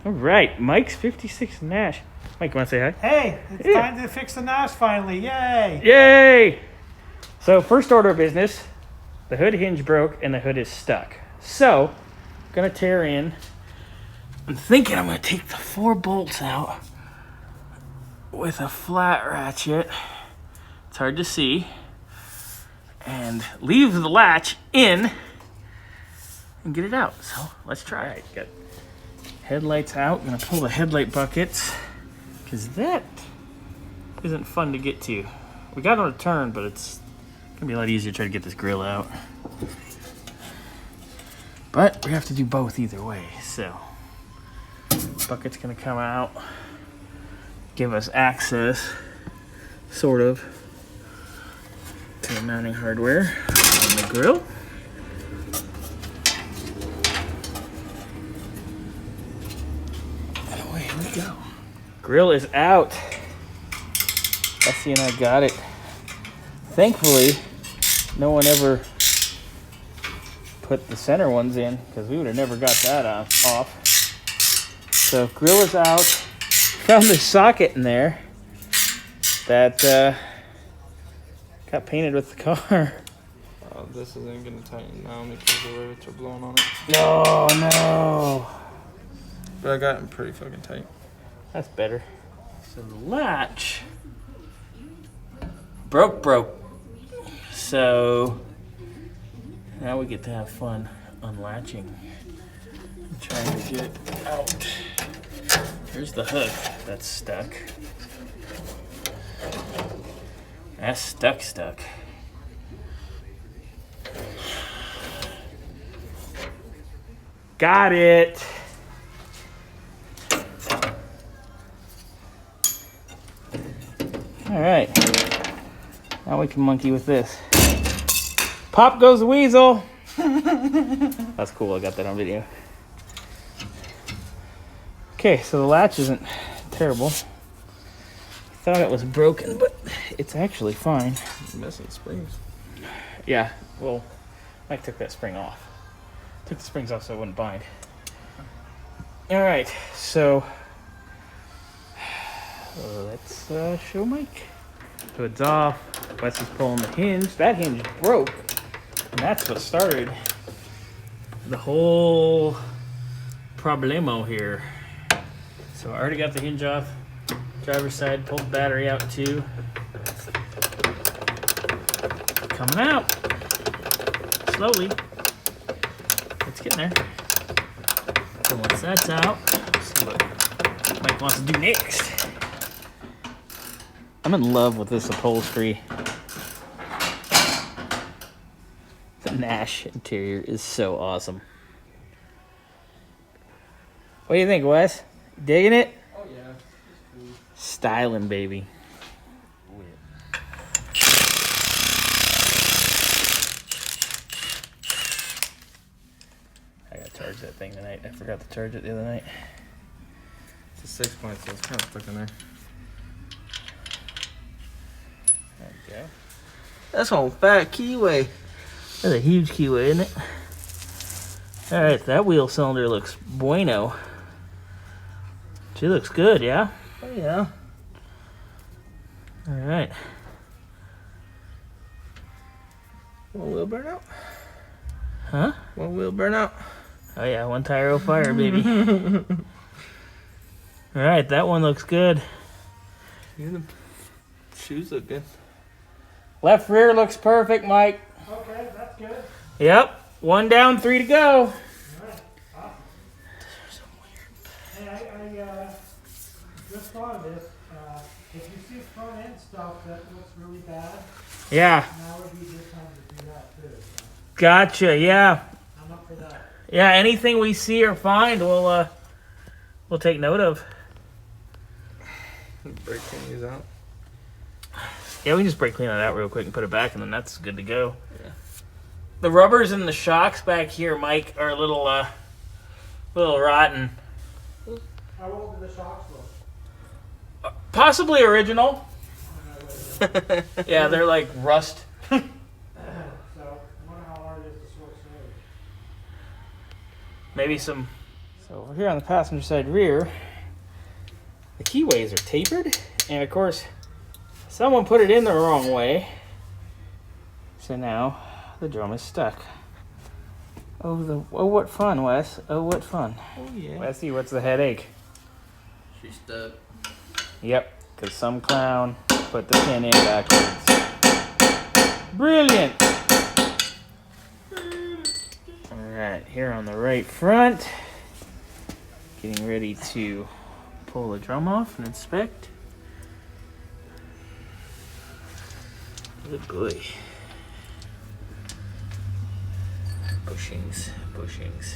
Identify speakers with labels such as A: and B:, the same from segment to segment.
A: All right, Mike's 56 Nash. Mike, you want to say hi?
B: Hey, it's time to fix the Nash finally. Yay!
A: Yay! So first order of business, the hood hinge broke and the hood is stuck. So, I'm going to tear in. I'm thinking I'm going to take the 4 bolts out with a flat ratchet. It's hard to see. And leave the latch in and get it out. So let's try it. Got headlights out. I'm going to pull the headlight buckets because that isn't fun to get to. We got on a turn, but it's going to be a lot easier to try to get this grill out. But we have to do both either way. So bucket's going to come out, give us access, sort of, to the mounting hardware on the grill. And away we go. Grill is out. Essie and I got it. Thankfully, no one ever put the center ones in because we would have never got that off. So grill is out. Found the socket in there that got painted with the car.
C: This isn't going to tighten now because the rivets are blowing on it.
A: No.
C: But I got them pretty fucking tight.
A: That's better. So the latch broke. So now we get to have fun unlatching and trying to get it out. Here's the hook that's stuck. That's stuck. Got it. All right. Now we can monkey with this. Pop goes the weasel. That's cool. I got that on video. Okay, so the latch isn't terrible. I thought it was broken, but it's actually fine.
C: Missing springs.
A: Yeah, well, Mike took that spring off. Took the springs off so it wouldn't bind. All right, so let's show Mike. Hood's off. Wes is pulling the hinge. That hinge broke, and that's what started the whole problemo here. So I already got the hinge off. Driver's side, pulled the battery out too. Coming out. Slowly. It's getting there. So once that's out, let's see what Mike wants to do next. I'm in love with this upholstery. The Nash interior is so awesome. What do you think, Wes? Digging it?
C: Oh, yeah.
A: Styling, baby. I gotta charge that thing tonight. I forgot to charge it the other night.
C: It's a 6-point, so it's kind of stuck in there.
A: There we go.
D: That's on fat keyway.
A: That's a huge keyway, isn't it? All right, that wheel cylinder looks bueno. She looks good, yeah?
D: Oh, yeah.
A: All right.
D: One wheel burn out.
A: Huh?
D: One wheel burn out.
A: Oh, yeah, one tire will fire, baby. All right, that one looks good.
D: Even the shoes look good.
A: Left rear looks perfect, Mike.
B: Okay, that's good.
A: Yep. 1 down, 3 to go.
B: All right, awesome. Hey, I just thought of this. If you see front end stuff that looks really bad,
A: Yeah.
B: now would be a good time to do that too. So
A: Gotcha. Yeah.
B: I'm up for that.
A: Yeah. Anything we see or find, we'll take note of.
C: Brake clean out.
A: Yeah, we can just brake clean it out real quick and put it back, and then that's good to go.
C: Yeah.
A: The rubbers and the shocks back here, Mike, are a little rotten.
B: How old do the shocks look?
A: Possibly original. Yeah, they're like rust.
B: So, I wonder how hard it is to sort through.
A: Maybe some So over here on the passenger side rear, the keyways are tapered, and of course, someone put it in the wrong way. So now the drum is stuck. Oh, what fun, Wes. Oh, what fun.
C: Oh yeah.
A: Wesy, what's the headache?
D: She's stuck.
A: Yep, because some clown put the pin in backwards. Brilliant! Alright, here on the right front, getting ready to pull the drum off and inspect. Good boy. Bushings, bushings.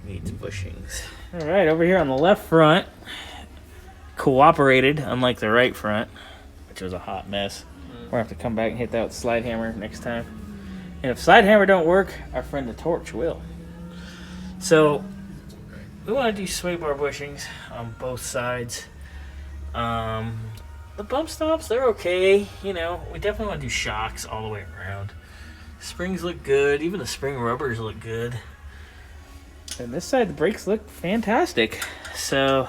A: Needs bushings. Alright, over here on the left front, cooperated, unlike the right front, which was a hot mess. We're gonna have to come back and hit that with slide hammer next time. And if slide hammer don't work, our friend the torch will. So we want to do sway bar bushings on both sides. The bump stops, they're okay. You know, we definitely want to do shocks all the way around. Springs look good. Even the spring rubbers look good. And this side, the brakes look fantastic. So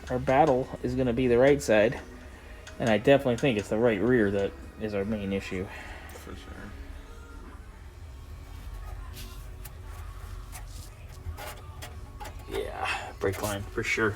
A: our battle is going to be the right side. And I definitely think it's the right rear that is our main issue.
C: For sure.
A: Yeah, brake line for sure.